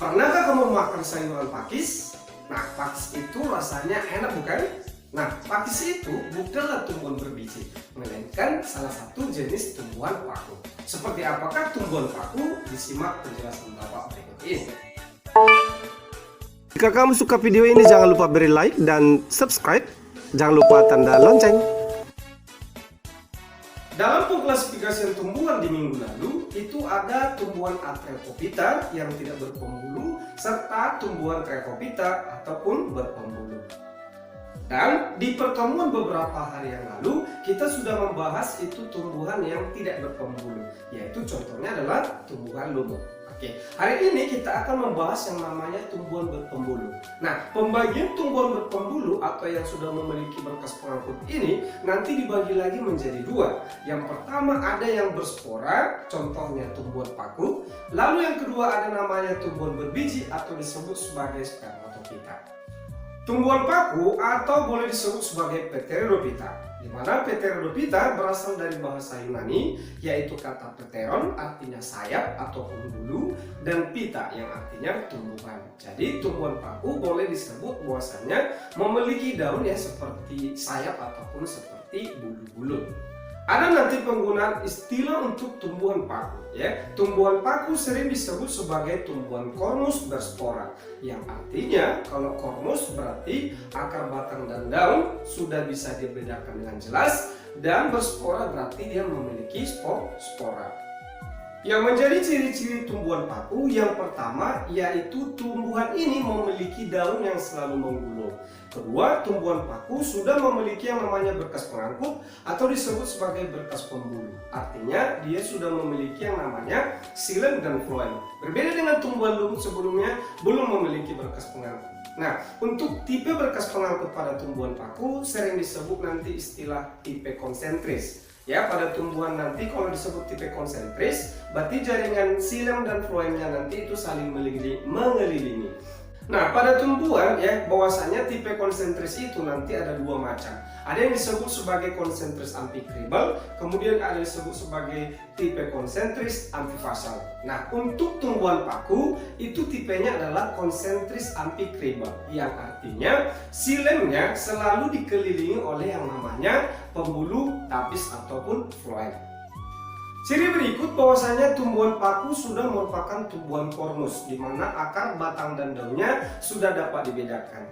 Pernahkah kamu makan sayuran pakis? Nah, pakis itu rasanya enak bukan? Nah, pakis itu bukanlah tumbuhan berbiji, melainkan salah satu jenis tumbuhan paku. Seperti apakah tumbuhan paku? Disimak penjelasan Bapak berikut ini. Jika kamu suka video ini, jangan lupa beri like dan subscribe. Jangan lupa tanda lonceng. Dalam pengklasifikasian tumbuhan di minggu lalu, itu ada tumbuhan Atrepophyta yang tidak berpembulu, serta tumbuhan Trichophyta ataupun berpembulu. Dan di pertemuan beberapa hari yang lalu, kita sudah membahas itu tumbuhan yang tidak berpembulu, yaitu contohnya adalah tumbuhan lumut. Oke, hari ini kita akan membahas yang namanya tumbuhan berpembulu. Nah, pembagian tumbuhan berpembulu atau yang sudah memiliki berkas pengangkut ini nanti dibagi lagi menjadi dua. Yang pertama ada yang berspora, contohnya tumbuhan paku. Lalu yang kedua ada namanya tumbuhan berbiji atau disebut sebagai spermatophyta. Tumbuhan paku atau boleh disebut sebagai Pteridophyta, di mana Pteridophyta berasal dari bahasa Yunani, yaitu kata pteron artinya sayap ataupun bulu, dan pita yang artinya tumbuhan. Jadi tumbuhan paku boleh disebut bahwasanya memiliki daun ya seperti sayap ataupun seperti bulu-bulu. Ada nanti penggunaan istilah untuk tumbuhan paku ya. Tumbuhan paku sering disebut sebagai tumbuhan kormus berspora, yang artinya kalau kormus berarti akar, batang, dan daun sudah bisa dibedakan dengan jelas, dan berspora berarti dia memiliki spora. Yang menjadi ciri-ciri tumbuhan paku yang pertama yaitu tumbuhan ini memiliki daun yang selalu menggulung. Kedua, tumbuhan paku sudah memiliki yang namanya berkas pengangkut atau disebut sebagai berkas pembulu. Artinya dia sudah memiliki yang namanya xilem dan phloem. Berbeda dengan tumbuhan lumut sebelumnya belum memiliki berkas pengangkut. Nah, untuk tipe berkas pengangkut pada tumbuhan paku sering disebut nanti istilah tipe konsentris. Ya, pada tumbuhan nanti kalau disebut tipe konsentris, berarti jaringan xilem dan phloemnya nanti itu saling mengelilingi. Nah, pada tumbuhan ya, bahwasanya tipe konsentris itu nanti ada dua macam. Ada yang disebut sebagai konsentris amfikribal, kemudian ada yang disebut sebagai tipe konsentris amfifasal. Nah, untuk tumbuhan paku itu tipenya adalah konsentris amfikribal, yang artinya xilemnya selalu dikelilingi oleh yang namanya pembulu, tapis ataupun phloem. Ciri berikut bahwasanya tumbuhan paku sudah merupakan tumbuhan kormus, di mana akar, batang, dan daunnya sudah dapat dibedakan.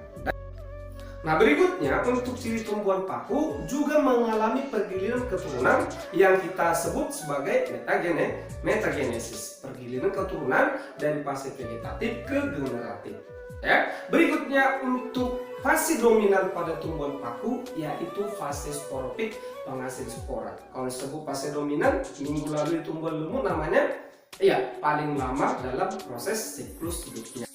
Nah, berikutnya untuk ciri tumbuhan paku juga mengalami pergiliran keturunan yang kita sebut sebagai metagenesis, pergiliran keturunan dari fase vegetatif ke generatif. Ya, berikutnya untuk fase dominan pada tumbuhan paku yaitu fase sporopik, penghasil spora. Kalau disebut fase dominan, minggu lalu di tumbuhan lumut namanya paling lama dalam proses siklus hidupnya.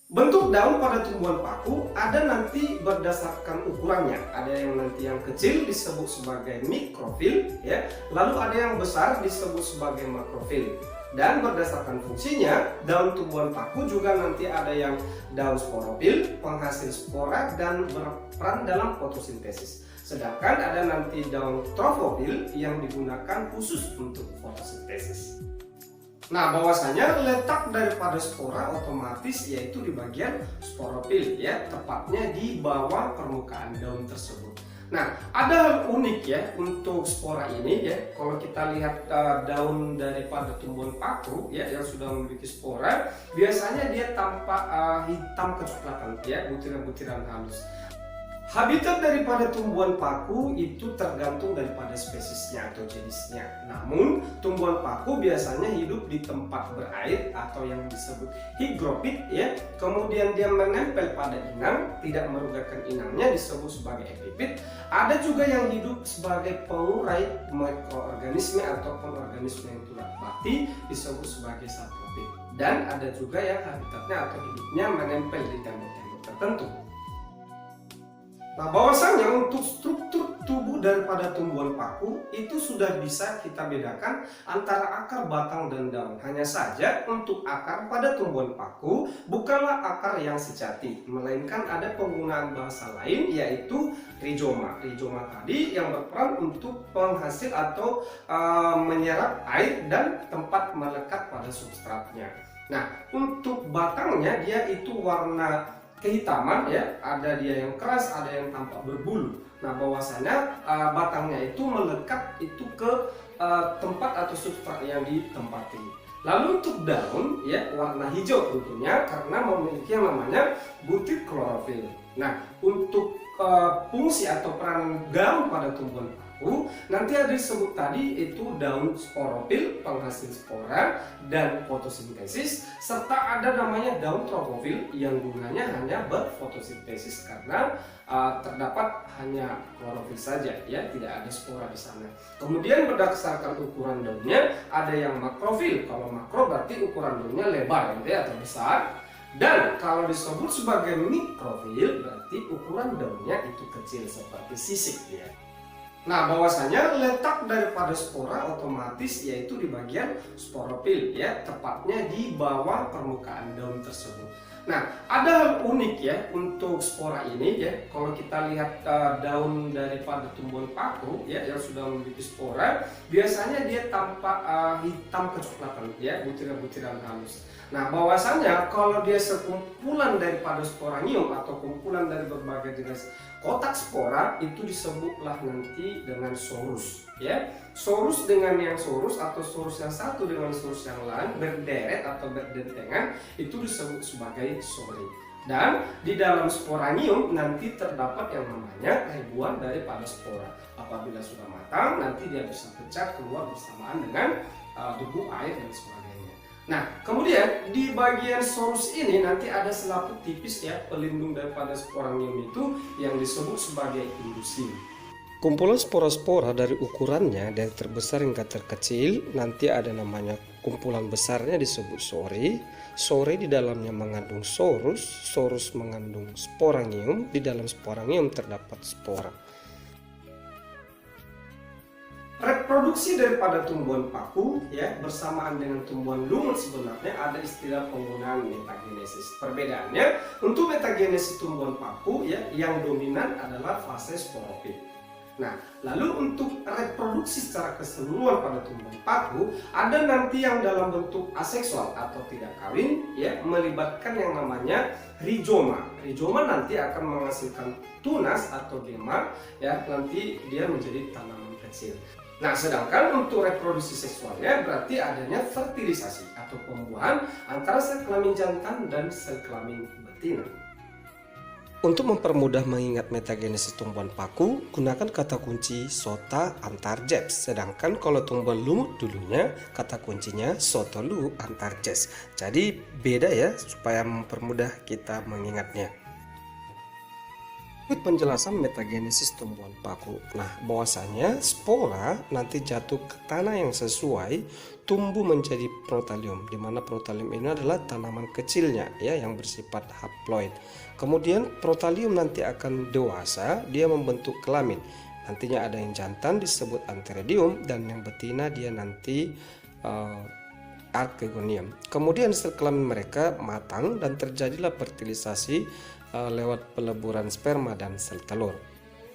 Bentuk daun pada tumbuhan paku ada nanti berdasarkan ukurannya. Ada yang nanti yang kecil disebut sebagai mikrofil ya, lalu ada yang besar disebut sebagai makrofil. Dan berdasarkan fungsinya, daun tumbuhan paku juga nanti ada yang daun sporofil, penghasil spora, dan berperan dalam fotosintesis. Sedangkan ada nanti daun trofofil yang digunakan khusus untuk fotosintesis. Nah, bahwasanya letak daripada spora otomatis yaitu di bagian sporofil ya, tepatnya di bawah permukaan daun tersebut. Nah, ada hal unik ya untuk spora ini ya. Kalau kita lihat daun daripada tumbuhan paku ya yang sudah memiliki spora, biasanya dia tampak hitam kecoklatan ya, butiran-butiran halus. Habitat daripada tumbuhan paku itu tergantung daripada spesiesnya atau jenisnya. Namun, tumbuhan paku biasanya hidup di tempat berair atau yang disebut higrofit ya. Kemudian dia menempel pada inang, tidak merugakan inangnya disebut sebagai epifit. Ada juga yang hidup sebagai pengurai mikroorganisme ataupun organisme yang tulang bati disebut sebagai saprofit. Dan ada juga yang habitatnya atau hidupnya menempel di tembok-tembok tertentu. Nah, bahwasanya untuk struktur tubuh daripada tumbuhan paku itu sudah bisa kita bedakan antara akar, batang, dan daun. Hanya saja untuk akar pada tumbuhan paku bukanlah akar yang sejati, melainkan ada penggunaan bahasa lain yaitu rizoma. Rizoma tadi yang berperan untuk penghasil atau menyerap air dan tempat melekat pada substratnya. Nah, untuk batangnya dia itu warna kehitaman ya, ada dia yang keras, ada yang tampak berbulu. Nah, bahwasanya batangnya itu melekat itu ke tempat atau substrat yang ditempati. Lalu untuk daun ya warna hijau tentunya karena memiliki yang namanya butir klorofil. Nah, untuk fungsi atau peran daun pada tumbuhan paku nanti ada disebut tadi itu daun sporofil penghasil spora dan fotosintesis, serta ada namanya daun trofofil yang gunanya hanya berfotosintesis karena terdapat hanya klorofil saja ya, tidak ada spora di sana. Kemudian berdasarkan ukuran daunnya ada yang makrofil. Kalau makro berarti ukuran daunnya lebar ya atau besar. Dan kalau disebut sebagai mikrofil berarti ukuran daunnya itu kecil seperti sisik ya. Nah, bahwasanya letak daripada spora otomatis yaitu di bagian sporofil ya, tepatnya di bawah permukaan daun tersebut. Nah, ada hal unik ya untuk spora ini ya. Kalau kita lihat daun daripada tumbuhan paku ya yang sudah memiliki spora, biasanya dia tampak hitam kecoklatan ya, butiran-butiran halus. Nah, bahwasanya kalau dia sekumpulan daripada sporangium atau kumpulan dari berbagai jenis kotak spora itu disebutlah nanti dengan sorus ya. Sorus dengan yang sorus atau sorus yang satu dengan sorus yang lain berderet atau berdentengan itu disebut sebagai sori. Dan di dalam sporangium nanti terdapat yang namanya ribuan daripada spora. Apabila sudah matang nanti dia bisa pecah keluar bersamaan dengan debu, air dan sebagainya. Nah, kemudian di bagian sorus ini nanti ada selaput tipis ya pelindung daripada sporangium itu yang disebut sebagai indusium. Kumpulan spora-spora dari ukurannya dari terbesar hingga terkecil nanti ada namanya kumpulan besarnya disebut sori. Sori di dalamnya mengandung sorus, sorus mengandung sporangium, di dalam sporangium terdapat spora. Reproduksi daripada tumbuhan paku ya bersamaan dengan tumbuhan lumut sebenarnya ada istilah penggunaan metagenesis. Perbedaannya untuk metagenesis tumbuhan paku ya yang dominan adalah fase sporofit. Nah, lalu untuk reproduksi secara keseluruhan pada tumbuhan paku ada nanti yang dalam bentuk aseksual atau tidak kawin ya melibatkan yang namanya rizoma. Rizoma nanti akan menghasilkan tunas atau gemar ya, nanti dia menjadi tanaman kecil. Nah, sedangkan untuk reproduksi seksualnya berarti adanya fertilisasi atau pembuahan antara sel kelamin jantan dan sel kelamin betina. Untuk mempermudah mengingat metagenesis tumbuhan paku, gunakan kata kunci sota antar jeps. Sedangkan kalau tumbuhan lumut dulunya, kata kuncinya sotolu antar jes. Jadi beda ya, supaya mempermudah kita mengingatnya. Berikut penjelasan metagenesis tumbuhan paku. Nah, bahwasanya spora nanti jatuh ke tanah yang sesuai, tumbuh menjadi protalium, di mana protalium ini adalah tanaman kecilnya ya yang bersifat haploid. Kemudian protalium nanti akan dewasa, dia membentuk kelamin. Nantinya ada yang jantan disebut antheridium dan yang betina dia nanti archegonium. Kemudian sel kelamin mereka matang dan terjadilah fertilisasi lewat peleburan sperma dan sel telur.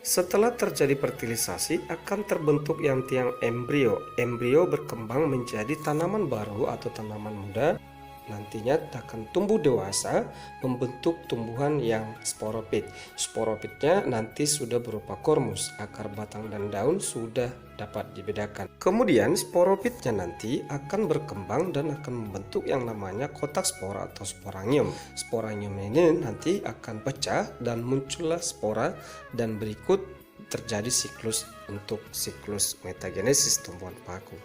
Setelah terjadi fertilisasi akan terbentuk yang tiang embrio. Embrio berkembang menjadi tanaman baru atau tanaman muda. Nantinya akan tumbuh dewasa membentuk tumbuhan yang sporopit. Sporopitnya nanti sudah berupa kormus, akar, batang, dan daun sudah dapat dibedakan. Kemudian sporopitnya nanti akan berkembang dan akan membentuk yang namanya kotak spora atau sporangium. Sporangium ini nanti akan pecah dan muncullah spora dan berikut terjadi siklus untuk siklus metagenesis tumbuhan paku.